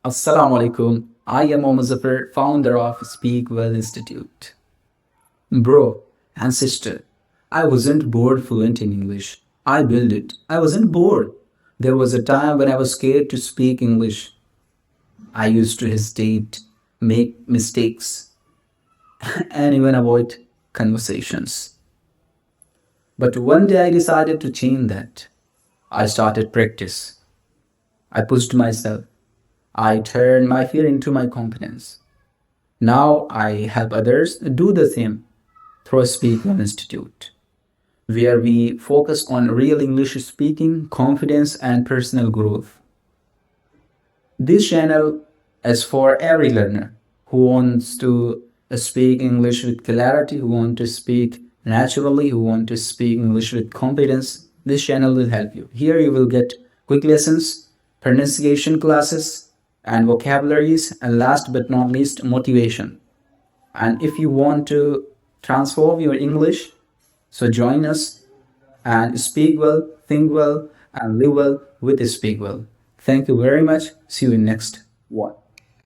Assalamu Alaikum. I am Mohd Zafar, founder of Speakwell Institute. Bro and sister, I wasn't bored fluent in English. I built it. I wasn't bored. There was a time when I was scared to speak English. I used to hesitate, make mistakes, and even avoid conversations. But one day I decided to change that. I started practice. I pushed myself. I turned my fear into my confidence. Now I help others do the same through Speakwell Institute, where we focus on real English speaking, confidence, and personal growth. This channel is for every learner who wants to speak English with clarity, who want to speak naturally, who want to speak English with confidence. This channel will help you. Here you will get quick lessons, pronunciation classes, and vocabularies, and last but not least, motivation. And if you want to transform your English, so join us and speak well, think well, and live well with Speakwell. Thank you very much. See you in next one.